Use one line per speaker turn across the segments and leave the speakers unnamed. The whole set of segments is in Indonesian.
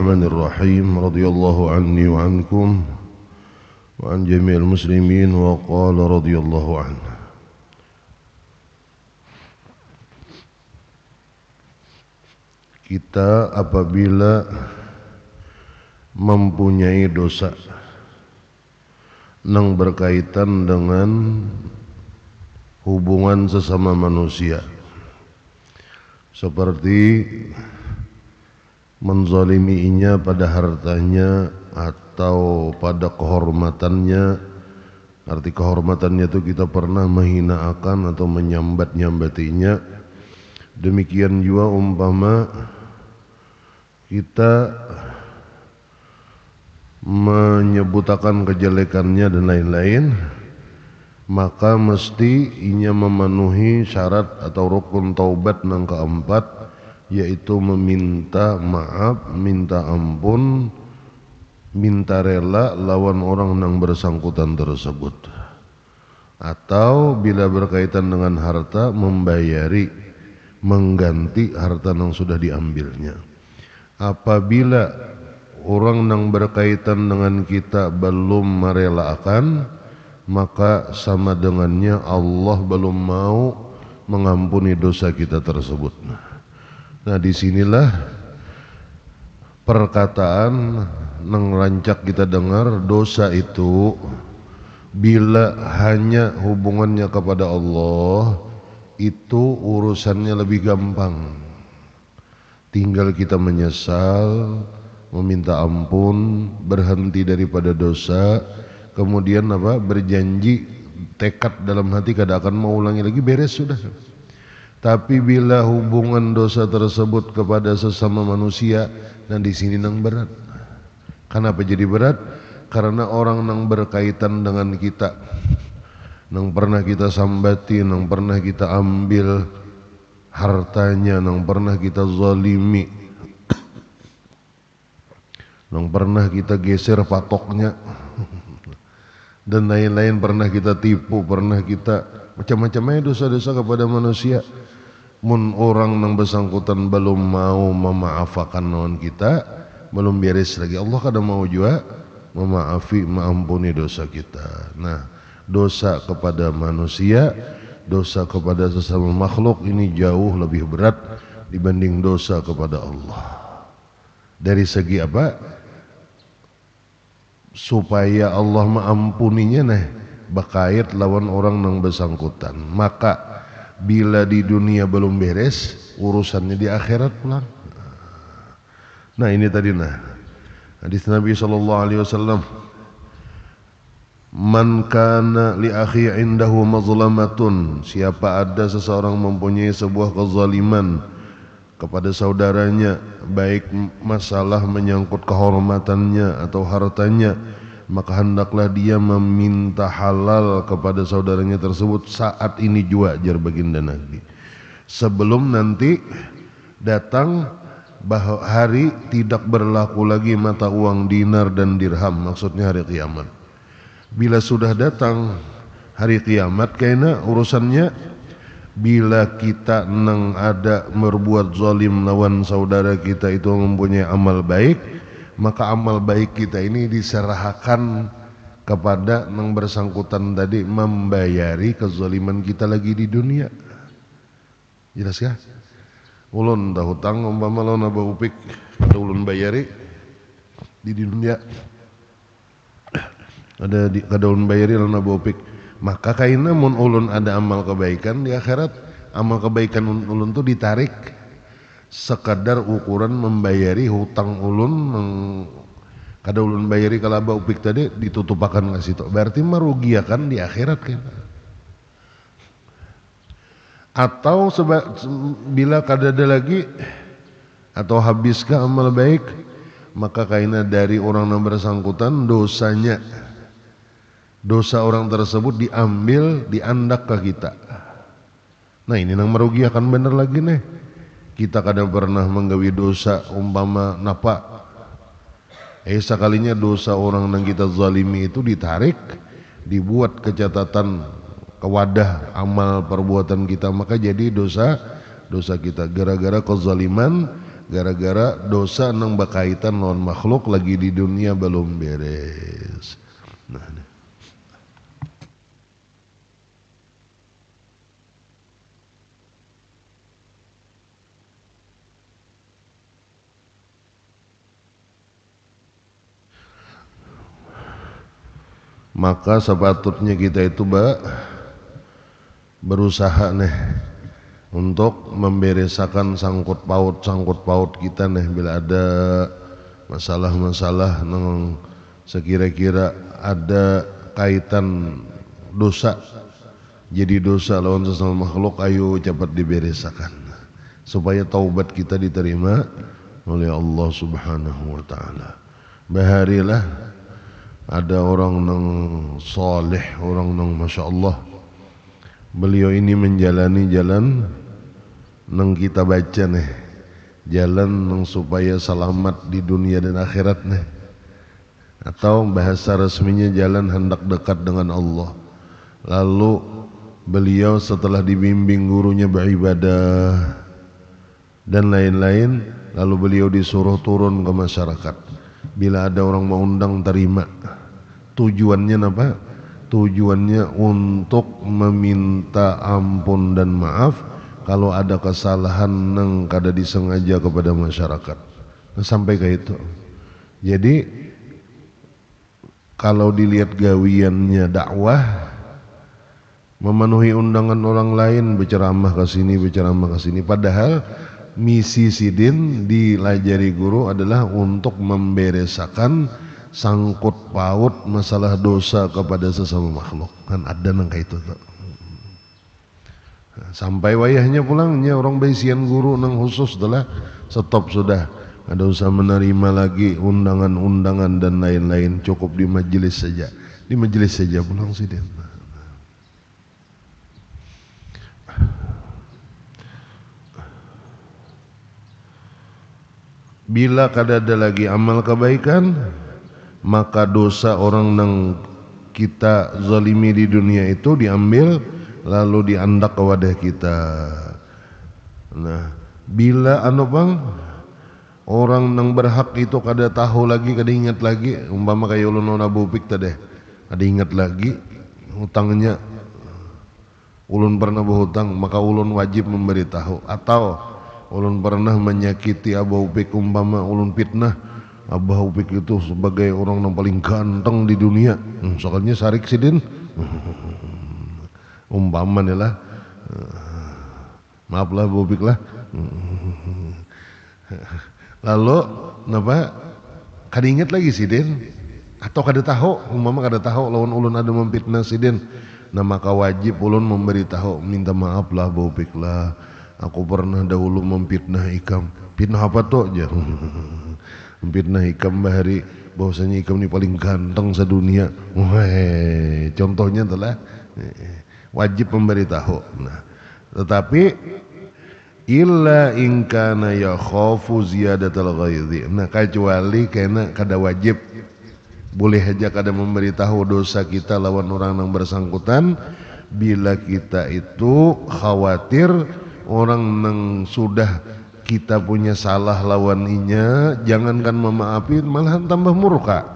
Bismillahirrahmanirrahim. Radhiyallahu anni wa ankum wa an jami'il muslimin wa qala radhiyallahu anhu. Kita apabila mempunyai dosa yang berkaitan dengan hubungan sesama manusia, seperti menzaliminya pada hartanya atau pada kehormatannya. Arti kehormatannya itu kita pernah menghinakan atau menyambat-nyambatinya. Demikian juga umpama kita menyebutakan kejelekannya dan lain-lain, maka mesti inya memenuhi syarat atau rukun taubat yang keempat, yaitu meminta maaf, minta ampun, minta rela lawan orang yang bersangkutan tersebut. Atau bila berkaitan dengan harta, membayari, mengganti harta yang sudah diambilnya. Apabila orang yang berkaitan dengan kita belum merelakan, maka sama dengannya Allah belum mau mengampuni dosa kita tersebut. Nah, disinilah perkataan yang rancak kita dengar, dosa itu bila hanya hubungannya kepada Allah, itu urusannya lebih gampang. Tinggal kita menyesal, meminta ampun, berhenti daripada dosa, kemudian berjanji, tekad dalam hati kada akan mau ulangi lagi, beres sudah. Tapi bila hubungan dosa tersebut kepada sesama manusia, dan di sini nang berat. Kenapa jadi berat? Karena orang yang berkaitan dengan kita, yang pernah kita sambati, yang pernah kita ambil hartanya, yang pernah kita zalimi, yang pernah kita geser patoknya, dan lain-lain, pernah kita tipu, pernah kita macam-macamnya dosa-dosa kepada manusia. Mun orang yang bersangkutan belum mau memaafkan lawan kita, belum beres lagi, Allah kada mau juga mengampuni dosa kita. Nah, dosa kepada manusia, dosa kepada sesama makhluk ini jauh lebih berat dibanding dosa kepada Allah. Dari segi apa? Supaya Allah mengampuninya bakait lawan orang yang bersangkutan. Maka bila di dunia belum beres, urusannya di akhirat pulang. Nah, ini tadi hadis Nabi SAW, man kana li akhi indahu mazlamatun, siapa ada seseorang mempunyai sebuah kezaliman kepada saudaranya, baik masalah menyangkut kehormatannya atau hartanya, maka hendaklah dia meminta halal kepada saudaranya tersebut saat ini juga, jar baginda Nabi, sebelum nanti datang bahwa hari tidak berlaku lagi mata uang dinar dan dirham, maksudnya hari kiamat. Bila sudah datang hari kiamat, kayaknya urusannya bila kita nang ada berbuat zalim lawan saudara kita itu mempunyai amal baik, maka amal baik kita ini diserahkan kepada yang bersangkutan tadi membayari kezaliman kita lagi di dunia. Jelas ya? Ulun dah hutang umpama lawan Abah Upik, kada ulun bayari di dunia, kada ulun bayari lawan Abah Upik, maka kaina mun ulun ada amal kebaikan di akhirat, amal kebaikan ulun tu ditarik sekadar ukuran membayari hutang ulun kada ulun bayari. Kalau Abah Upik tadi ditutupakan kasih tok, berarti merugiakan di akhirat kan. Atau bila kada ada lagi atau habiskah amal baik, maka kaina dari orang yang bersangkutan dosanya, dosa orang tersebut diambil, diandak ke kita. Nah, ini yang merugiakan bener lagi Kita kadang pernah menggawi dosa umpama napa, sekalinya dosa orang yang kita zalimi itu ditarik, dibuat kecatatan ke wadah amal perbuatan kita, maka jadi dosa kita gara-gara kezaliman gara-gara dosa nang berkaitan lawan makhluk lagi di dunia belum beres. Nah, maka sepatutnya kita itu berusaha nih untuk memberesakan sangkut paut kita nih bila ada masalah-masalah nang sekira-kira ada kaitan dosa, jadi dosa lawan sesama makhluk, ayo cepat diberesakan supaya taubat kita diterima oleh Allah Subhanahu wa taala. Baharilah ada orang nang soleh, orang nang masya Allah, beliau ini menjalani jalan nang kita baca nih, jalan nang supaya selamat di dunia dan akhirat nih, atau bahasa resminya jalan hendak dekat dengan Allah. Lalu beliau setelah dibimbing gurunya beribadah dan lain-lain, lalu beliau disuruh turun ke masyarakat. Bila ada orang mau undang, terima. Tujuannya apa? Tujuannya untuk meminta ampun dan maaf kalau ada kesalahan nang kada disengaja kepada masyarakat. Nah, sampai ke itu. Jadi kalau dilihat gawiannya dakwah, memenuhi undangan orang lain, berceramah ke sini, padahal misi sidin dilajari guru adalah untuk memberesakan sangkut paut masalah dosa kepada sesama makhluk. Kan ada nang kayak itu tuh. Sampai wayahnya pulangnya orang baisian guru nang khusus adalah stop sudah, ada usah menerima lagi undangan-undangan dan lain-lain, cukup di majelis saja, pulang sidin. Bila kada ada lagi amal kebaikan, maka dosa orang nang kita zalimi di dunia itu diambil lalu diandak ke wadah kita. Nah, bila orang nang berhak itu kada tahu lagi, kada ingat lagi, umpama kayak ulun Abu Pik tadi, kada ingat lagi hutangnya, ulun pernah berhutang, maka ulun wajib memberitahu. Atau ulun pernah menyakiti Abu Upik, umpama ulun fitnah Abu Upik itu sebagai orang yang paling ganteng di dunia, soalnya sarik sidin, umpama nih lah, maaflah Abu Upik lah. Lalu napa kada ingat lagi sidin, atau kada tahu, umpama kada tahu lawan ulun ada memfitnah sidin, nah maka wajib ulun memberitahu, minta maaf lah Abu Upik lah, aku pernah dahulu memfitnah ikam. Fitnah apa tuh aja? Memfitnah ikam bahari bahwasanya ikam ini paling ganteng sedunia. Wah, contohnya adalah wajib memberitahu. Nah, tetapi illa in kana yakhafu ziyadatal ghaidhi. Nah, kecuali kena kada wajib, boleh aja kada memberitahu dosa kita lawan orang yang bersangkutan bila kita itu khawatir orang yang sudah kita punya salah lawan inya, jangankan memaafin malahan tambah murka.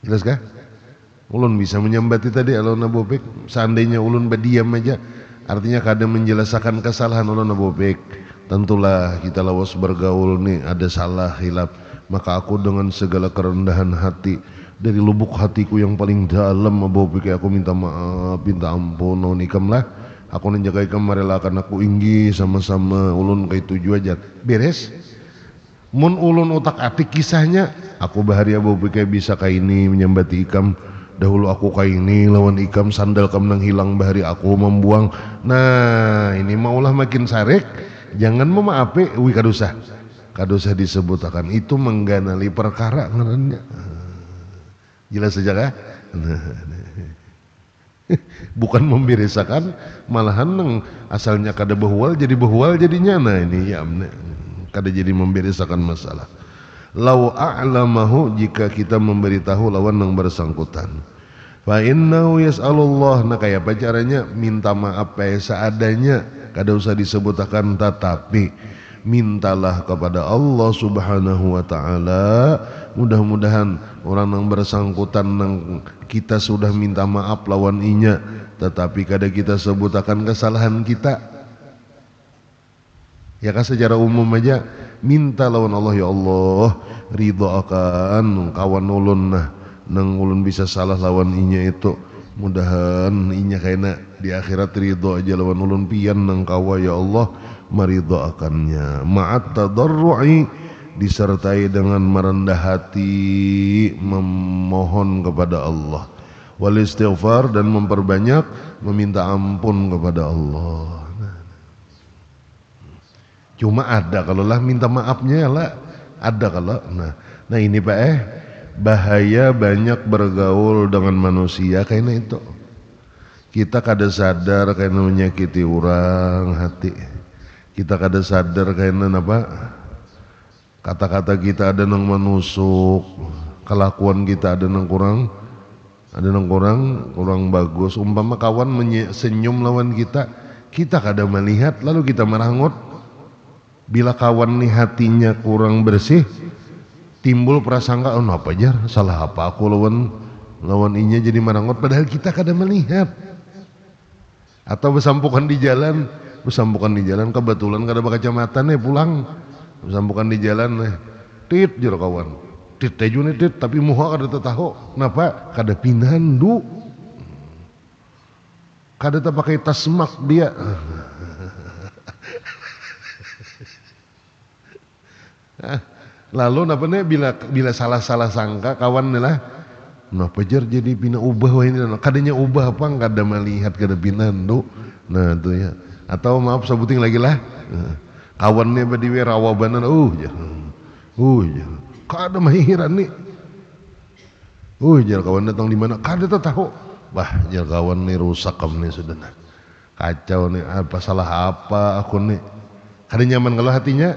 Jelas kah? Ulun bisa menyambati tadi alun Abu Pik, seandainya ulun berdiam aja, artinya kadang menjelaskan kesalahan ulun Abu Pik, tentulah kita lawas bergaul nih ada salah hilap, maka aku dengan segala kerendahan hati dari lubuk hatiku yang paling dalam Abu Pik, aku minta maaf, minta ampun, nikam lah. Aku menjaga ikam merelakan aku inggi sama-sama ulun kayak tuju aja beres. Mun ulun otak atik kisahnya, aku bahari Abu Pik bisa kayak ini menyambati ikam, dahulu aku kayak ini lawan ikam, sandal kam nang hilang bahari aku membuang. Nah ini maulah makin sarek, jangan memaapi wi kadusah disebutakan itu mengganali perkara ngarannya. Jelas saja kah? Bukan memberesakan, malahan nang asalnya kada behual jadi behual jadinya. Nah ini ya kada jadi memberesakan masalah. Lau a'lamahu, jika kita memberitahu lawan yang bersangkutan, fa innahu yas'alullah. Nah kayak apa caranya? Minta maaf kayak seadanya, kada usah disebutakan, tetapi mintalah kepada Allah Subhanahu wa taala. Mudah-mudahan orang yang bersangkutan nang kita sudah minta maaf lawan inya, tetapi kada kita sebut akan kesalahan kita. Ya kan secara umum aja minta lawan Allah, ya Allah ridho akan kawan ulun nah nang ulun bisa salah lawan inya itu. Mudahan inya kayaknya di akhirat ridho aja lawan ulun pian nang kawa, ya Allah maridho akannya. Ma'at tadarru'i, disertai dengan merendah hati memohon kepada Allah, wal istighfar, dan memperbanyak meminta ampun kepada Allah. Cuma ada kalau lah minta maafnya lah ada kalau nah ini Pak bahaya banyak bergaul dengan manusia kayaknya itu. Kita kada sadar kayaknya menyakiti orang hati. Kita kada sadar kayaknya apa kata-kata kita ada nang menusuk, kelakuan kita ada nang kurang bagus. Umpama kawan senyum lawan kita, kita kada melihat lalu kita merangut. Bila kawan nih hatinya kurang bersih, timbul prasangka, oh apa jar, salah apa aku lawan inya jadi merangut, padahal kita kada melihat. Atau besampukan di jalan kebetulan kada berkacamata nih pulang, besampukan di jalan tit jar kawan, tit teju nih tit, tapi muha kada tahu, kenapa? Kada pinandu, kada pakai tasmak dia. Lalu napa nih bila salah sangka kawan nih lah, napa jar jadi pina ubah wah ini, kadanya ubah apa kada melihat kada pinandu. Nah itu ya. Atau maaf sebuting lagi lah, kawannya badiwe rawabanan, jar, kada mahiran nih, jar kawan datang di mana, kada tahu, bah jar kawan nih rusak kamu nih sudah, kacau nih, apa salah apa aku nih, kada nyaman kalau hatinya.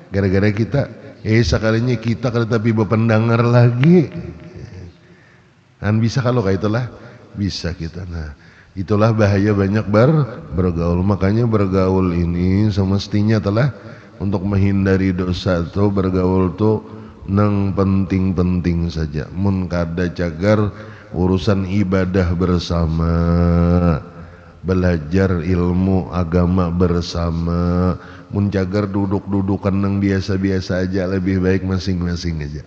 Gara-gara kita, sekalinya kita kada tapi berpendengar lagi. Dan bisa kalau kayak itulah, bisa kita. Nah, itulah bahaya banyak bergaul. Makanya bergaul ini semestinya telah untuk menghindari dosa tuh bergaul tuh nang penting-penting saja. Mun kada cagar urusan ibadah bersama, belajar ilmu agama bersama, muncagar duduk-dudukan nang biasa-biasa aja, lebih baik masing-masing aja.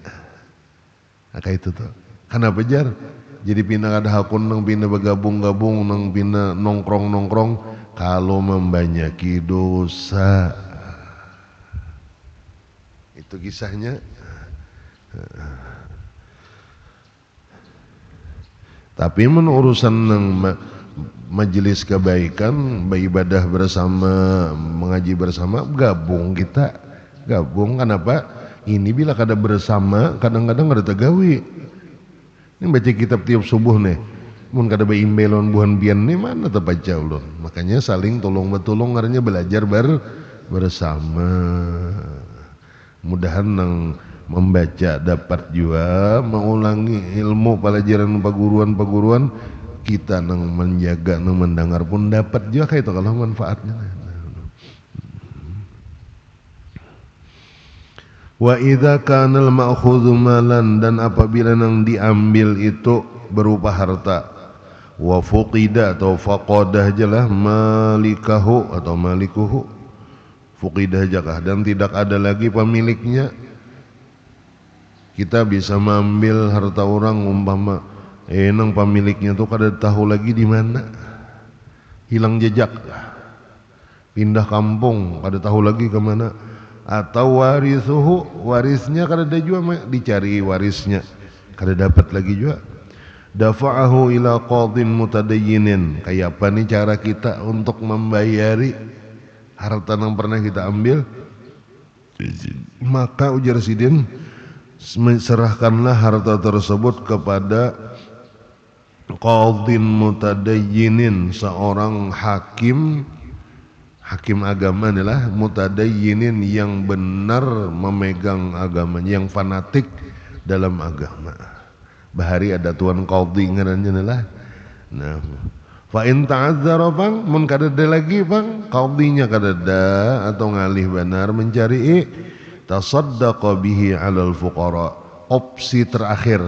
Kayak itu tuh. Kenapa jar? Jadi pina kada hakun nang pina bergabung-gabung nang pina nongkrong-nongkrong kalau membanyaki dosa. Itu kisahnya. Tapi urusan nang majelis kebaikan, beribadah bersama, mengaji bersama, gabung kita, kenapa? Ini bila kada bersama, kadang-kadang kada tegawi. Ini baca kitab tiap subuh nih, mun kada beimbelon buhan bian nih mana terbaca ulun. Makanya saling tolong betulung, karena belajar bersama. Mudahan nang membaca dapat juga mengulangi ilmu pelajaran paguruan kita nang menjaga nang mendengar pun dapat juga kayak itu kalau manfaatnya. Wa idza kana al-ma'khudhu malan, dan apabila nang diambil itu berupa harta, wa fuqida atau faqadah jelah malikahu atau malikuhu, fuqidah jakah, dan tidak ada lagi pemiliknya. Kita bisa mengambil harta orang umpama nang pemiliknya tuh kada tahu lagi di mana, hilang jejak, pindah kampung kada tahu lagi kemana, atau warisnya kada ada juga, dicari warisnya kada dapat lagi juga. Dafa'ahu ila qadhin mutadayyinin, kayak apa nih cara kita untuk membayari harta yang pernah kita ambil? Maka ujar sidin, serahkanlah harta tersebut kepada qadhin mutadayyinin, seorang hakim agama adalah mutadayyinin, yang benar memegang agama, yang fanatik dalam agama. Bahari ada tuan qadhi ngarannya lah. Nah, Fa in ta'adzara bang mun kadada lagi bang qadhinya kadada atau ngalih benar mencari tasaddaqa bihi 'alal fuqara. Opsi terakhir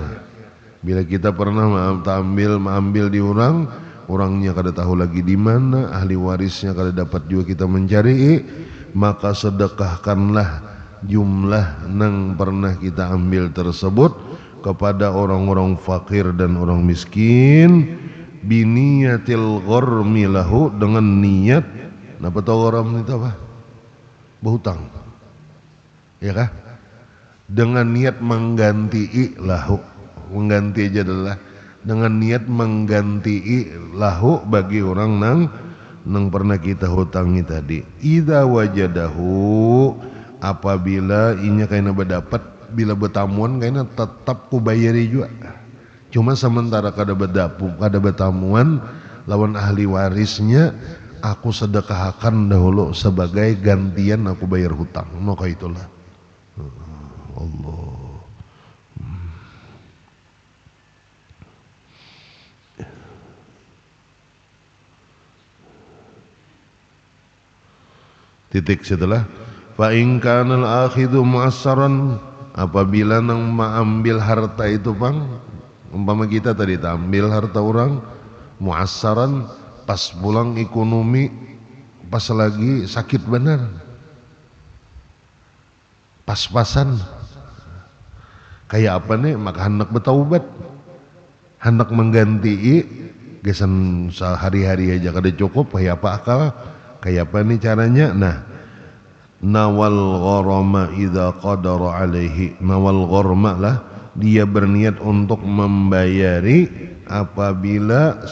bila kita pernah mengambil di orang, orangnya kada tahu lagi di mana, ahli warisnya kada dapat juga kita mencari, maka sedekahkanlah jumlah nang pernah kita ambil tersebut kepada orang-orang fakir dan orang miskin biniyatil gharmi lahu, dengan niat apa tahu gharam itu apa? Berhutang. Ya kah? Dengan niat mengganti lahu, mengganti aja adalah dengan niat mengganti lahu bagi orang nang pernah kita hutangi tadi. Idza wajadahu, apabila inya kaina berdapat, bila betamuan kaina tetap ku bayari juga. Cuma sementara kada betamuan lawan ahli warisnya, aku sedekahkan dahulu sebagai gantian aku bayar hutang. Maka itulah Allah. Titik setelah fa in kana al-akhidhu mu'assaran, apabila nang mengambil harta itu bang, umpama kita tadi ambil harta orang mu'assaran, pas pulang ekonomi pas lagi sakit benar, pas-pasan kayak apa nih, maka hendak bertaubat, hendak mengganti gesan sehari-hari aja kada cukup, kayak apa akal, kayak apa nih caranya. Nah, nawal gharama idza qadara alaihi, nawal gharma lah, dia berniat untuk membayari apabila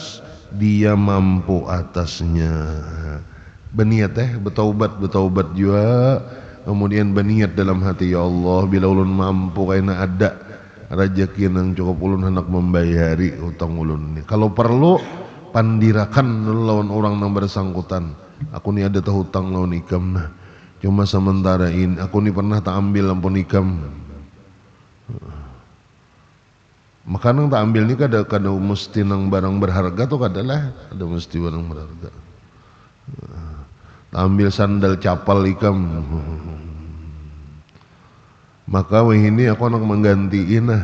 dia mampu atasnya. Berniat bertaubat juga, kemudian berniat dalam hati, ya Allah bila ulun mampu kaina ada rezeki nang cukup ulun hendak membayari hutang ulun ini. Kalau perlu pandirakan lawan orang nang bersangkutan, aku ni ada tahu hutang lawan ikam nah, cuma sementara ini aku ni pernah tak ambil ampun ikam, maka nang tak ambil ni kada mesti nang barang berharga tu kadalah, ada mesti barang berharga. Tak ambil sandal capal ikam, maka wah ini aku nak menggantiin lah,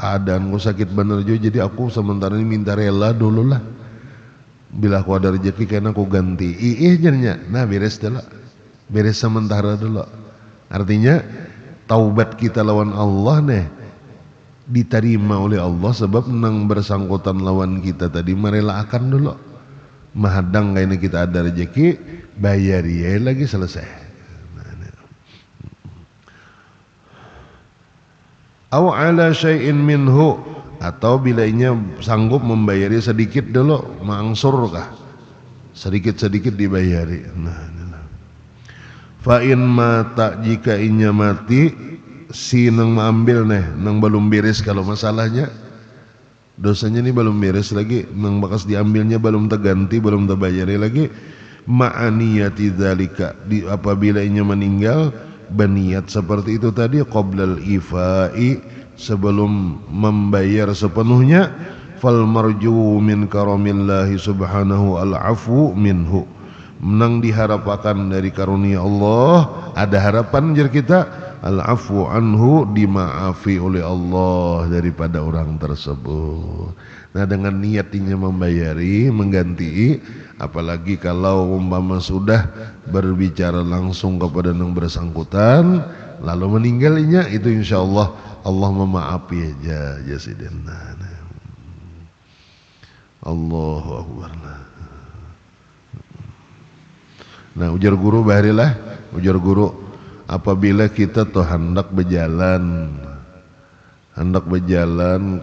keadaanku sakit bener juga, jadi aku sementara ini minta rela dulu lah, bila aku ada rezeki kena aku ganti jadinya, nah beres dulu, beres sementara dulu. Artinya taubat kita lawan Allah nih diterima oleh Allah sebab nang bersangkutan lawan kita tadi merelakan dulu, mahadang kayaknya kita ada rezeki bayar ya lagi selesai. Aw ala syai'in minhu, atau bila inya sanggup membayari sedikit dulu, mangsur kah sedikit-sedikit dibayari. Fa in mata, jika inya mati si nang mengambil nang belum beres, kalau masalahnya dosanya ini belum beres lagi, nang bakas diambilnya belum terganti, belum terbayari lagi, ma'aniyati dzalika, apabila inya meninggal berniat seperti itu tadi, qoblal ifai, sebelum membayar sepenuhnya, fal marju min karamillahi subhanahu al-afu minhu, menang diharapkan dari karunia Allah, ada harapan jar kita al-afu anhu, dimaafi oleh Allah daripada orang tersebut. Nah, dengan niatnya membayari, mengganti, apalagi kalau umpama sudah berbicara langsung kepada yang bersangkutan lalu meninggalnya, itu insyaallah Allah memaafi aja sidina. Allahu akbar. Nah, ujar guru baharilah, ujar guru, apabila kita tuh hendak berjalan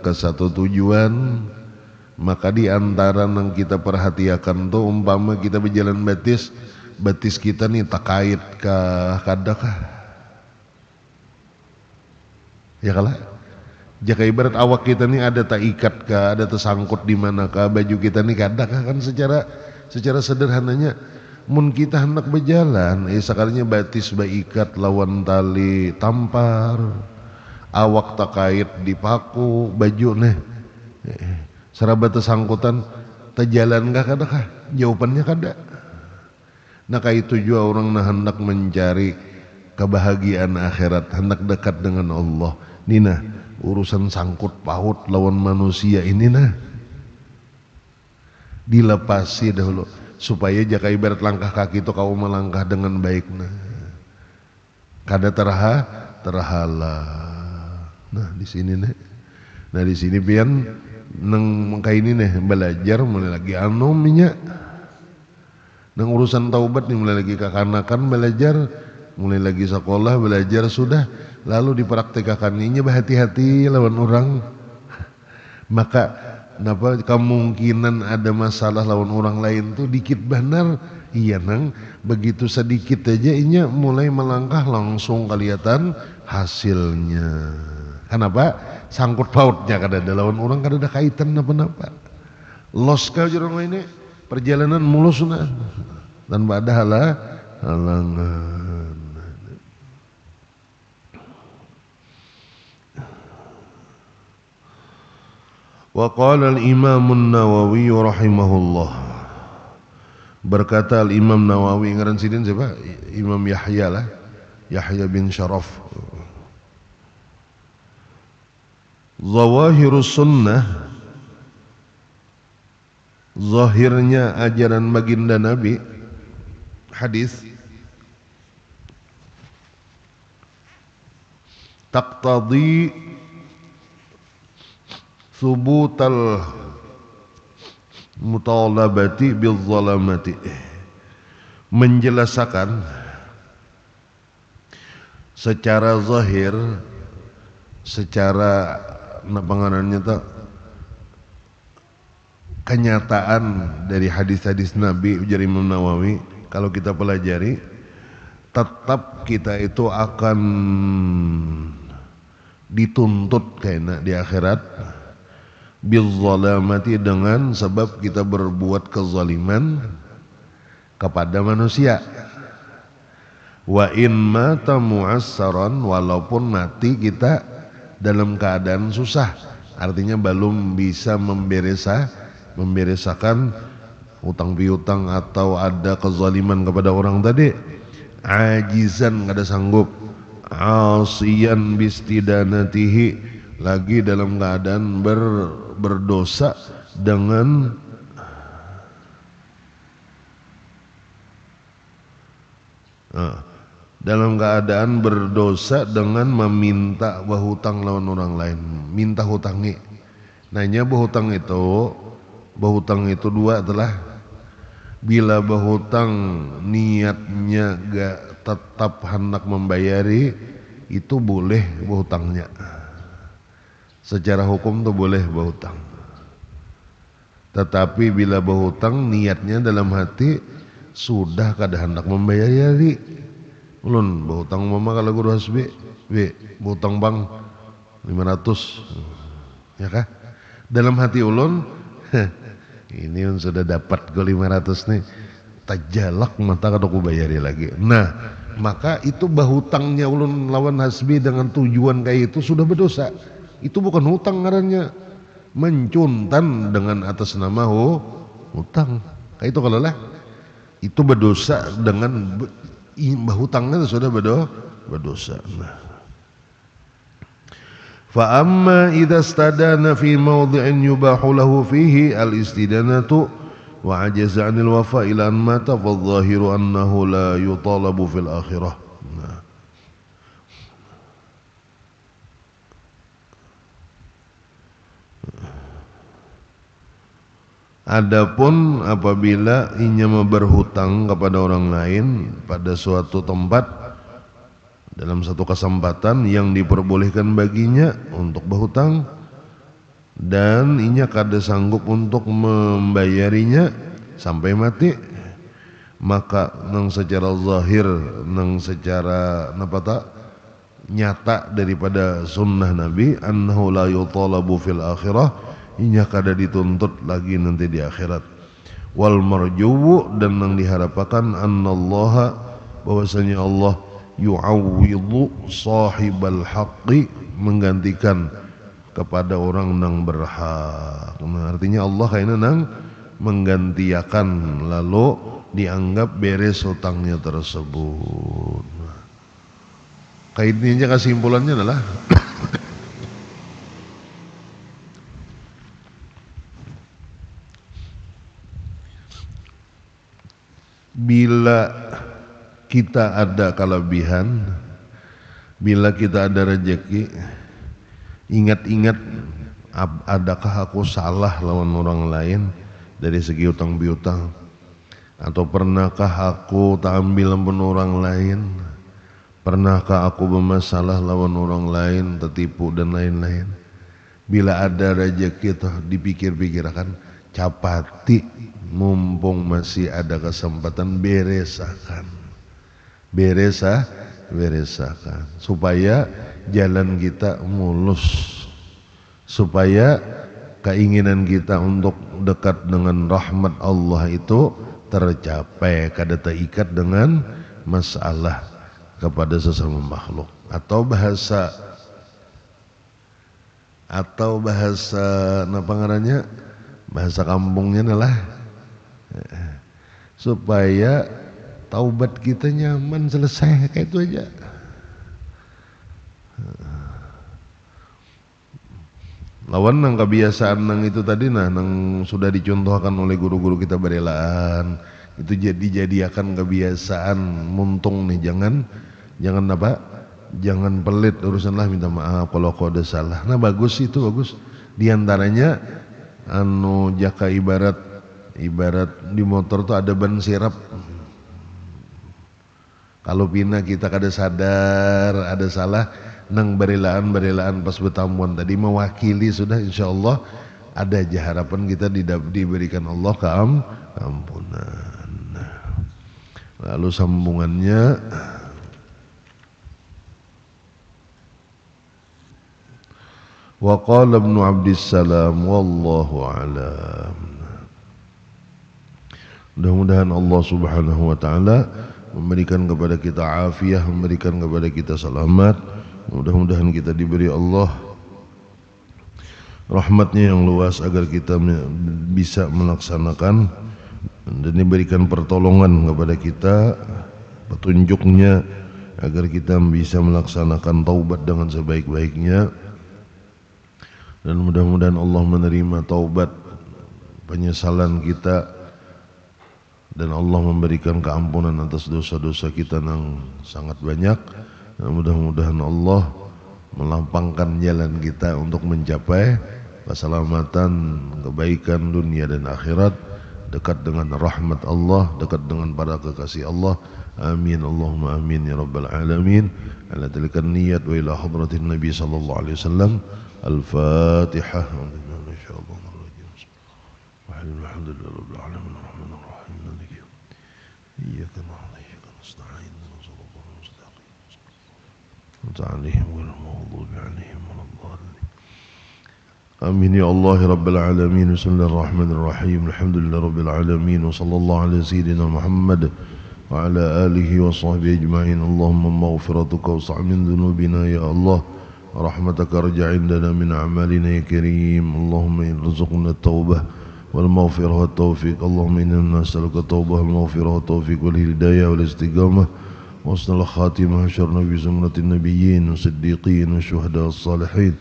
ke satu tujuan, maka di antara yang kita perhatikan tuh, umpama kita berjalan batis kita nih terkait kah kadakah, ya kalah, jika ibarat awak kita nih ada tak ikat kah, ada tersangkut di manakah baju kita nih kadakah, kan secara sederhananya mun kita hendak berjalan, sekalinya batis baikat lawan tali tampar, awak terkait di paku baju nih, Sarabat sangkutan tejalan gak kada kah? Jawabannya kada. Nah itu juga orang nah hendak mencari kebahagiaan akhirat, hendak dekat dengan Allah. Nina urusan sangkut paut lawan manusia ini nah dilepasi dahulu supaya jaka ibarat langkah kaki itu kau melangkah dengan baik nah. Kada terhalang. Nah di sini nih. Nah di sini pian nang mengkai ini nih belajar mulai lagi minyak. Nang urusan taubat nih mulai lagi kekanakan belajar, mulai lagi sekolah belajar sudah, lalu dipraktikkan ini berhati-hati lawan orang. Maka kenapa kemungkinan ada masalah lawan orang lain tuh dikit benar. Iya nang begitu sedikit aja inya mulai melangkah langsung kelihatan hasilnya. Kenapa? Sangkut pautnya kada ada lawan orang, kada ada kaitan apa-apa. Los kau jorong ini perjalanan mulus nah dan ada halangan. Wa qala al-Imam an-Nawawi rahimahullah. Berkata al-Imam Nawawi, ngaran sidin siapa? Imam Yahya lah. Yahya bin Syaraf. Zawahirus sunnah, zahirnya ajaran baginda Nabi, hadis taqtadi subutal mutalabati bil zalamati, menjelaskan secara zahir, secara penganannya tak kenyataan dari hadis-hadis Nabi ujar Imam Nawawi, kalau kita pelajari tetap kita itu akan dituntut kena di akhirat bil zalamati, dengan sebab kita berbuat kezaliman kepada manusia. Wa in mata mu'assaran, walaupun mati kita dalam keadaan susah, artinya belum bisa memberesakan hutang piutang atau ada kezaliman kepada orang tadi. Ajizan, kada sanggup. Asiyan bistidanatihi, lagi dalam keadaan berdosa dengan dalam keadaan berdosa dengan meminta berhutang lawan orang lain, minta hutangi. Nanya berhutang itu dua adalah bila berhutang niatnya gak tetap hendak membayari, itu boleh berhutangnya. Secara hukum tuh boleh berhutang. Tetapi bila berhutang niatnya dalam hati sudah kada hendak membayari, ulun berhutang mama kalau guru hasbi, berhutang bang 500, ya kah? Dalam hati ulun, ini un sudah dapat ke 500 nih, tajalak mata kada ku bayari lagi. Nah, maka itu bahutangnya ulun lawan hasbi dengan tujuan kayak itu sudah berdosa. Itu bukan hutang ngarannya, mencuntan dengan atas nama hutang. Kayak itu kalau lah, itu berdosa dengan hutangnya sudah berdosa. Nah. Fa amma idza stadana fi mawdhi'in yubahu lahu fihi al-istidanatu wa ajaza 'anil wafa ila an mata fa adh-dhahiru annahu la yutalabu fil akhirah. Nah. Adapun apabila inya berhutang kepada orang lain pada suatu tempat dalam satu kesempatan yang diperbolehkan baginya untuk berhutang dan inya kada sanggup untuk membayarinya sampai mati, maka nang secara zahir, nang secara nyata daripada sunnah Nabi, annahu la yutalabu fil akhirah, inya kada dituntut lagi nanti di akhirat. Wal marjuwu, dan yang diharapkan annallaha, bahwasanya Allah yu'awwidhu sahibal haqqi, menggantikan kepada orang nang berhak. Nah, artinya Allah kayaknya nang menggantiakan lalu dianggap beres hutangnya tersebut. Kaidnya kesimpulannya adalah bila kita ada kelebihan, bila kita ada rezeki, ingat-ingat adakah aku salah lawan orang lain dari segi utang piutang, atau pernahkah aku tak ambil lawan orang lain, pernahkah aku bermasalah lawan orang lain, tertipu dan lain-lain. Bila ada rezeki itu dipikir-pikirkan, capati mumpung masih ada kesempatan beresakan, beresakan supaya jalan kita mulus, supaya keinginan kita untuk dekat dengan rahmat Allah itu tercapai, kada terikat dengan masalah kepada sesama makhluk. Atau bahasa apa ngarannya, bahasa kampungnya adalah supaya taubat kita nyaman, selesai kayak itu aja. Lawan nang kebiasaan nang itu tadi, nang sudah dicontohkan oleh guru-guru kita berelaan, itu dijadikan kebiasaan muntung nih. Jangan apa? Jangan pelit urusanlah, minta maaf kalau kau ada salah. Nah bagus itu, bagus. Di antaranya jaka ibarat di motor tuh ada ban sirap. Kalau pina kita kada sadar ada salah, nang berelaan pas bertamuan tadi mewakili sudah, insyaallah ada aja harapan kita diberikan Allah keampunan. Lalu sambungannya, wa qala Ibnu Abdissalam wallahu a'lam. Mudah-mudahan Allah Subhanahu wa taala memberikan kepada kita afiah, memberikan kepada kita selamat. Mudah-mudahan kita diberi Allah rahmatnya yang luas agar kita bisa melaksanakan, dan diberikan pertolongan kepada kita, petunjuknya agar kita bisa melaksanakan taubat dengan sebaik-baiknya. Dan mudah-mudahan Allah menerima taubat penyesalan kita, dan Allah memberikan keampunan atas dosa-dosa kita yang sangat banyak. Dan mudah-mudahan Allah melapangkan jalan kita untuk mencapai keselamatan, kebaikan dunia dan akhirat, dekat dengan rahmat Allah, dekat dengan para kekasih Allah. Amin Allahumma amin ya rabbal alamin. Ala tilkan niyat wa ila hadratin Nabi sallallahu alaihi wasallam. Al-Fatihah. Alhamdulillah rabbil alamin arrahmanir rahim maliki yaumiddin iyyaka na'budu wa iyyaka nasta'in ihdinas siratal mustaqim ghairil maghdubi 'alaihim waladdallin. Amin ya Allah rabbil alamin. Bismillahirrahmanirrahim. Alhamdulillah rabbil alamin wa sallallahu ala sayyidina Muhammad wa ala alihi wa sahbihi ajma'in. Allahumma maghfiratuka wa min dhunubina ya Allah, رحمتك ارجع عندنا من أعمالنا يا كريم. اللهم ارزقنا التوبة والمغفرة والتوفيق. اللهم إنا نسألك التوبة والمغفرة والتوفيق والهداية والاستقامة وحسن الخاتمة. شرنا في زمرة النبيين والصديقين والشهداء الصالحين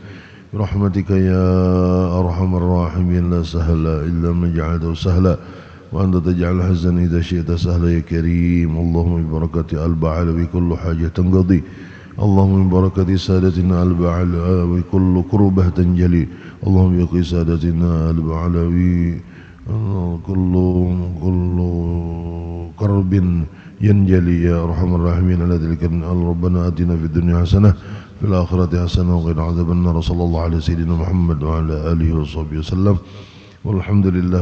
برحمتك يا أرحم الراحمين. لا سهل إلا ما جعلته سهلا وأنت تجعل الحزن إذا شئت سهلا يا كريم. اللهم ببركة البعلوي كل حاجة تنقضي. اللهم ببركة سادتنا البعلوي كل كربة تنجلي. اللهم بقي سادتنا البعلوي كل كرب ينجلي يا أرحم الراحمين. على ذلك ربنا آتنا في الدنيا حسنة في الآخرة حسنة وقنا عذاب النار. صلى الله على سيدنا محمد وعلى آله وصحبه وسلم والحمد لله.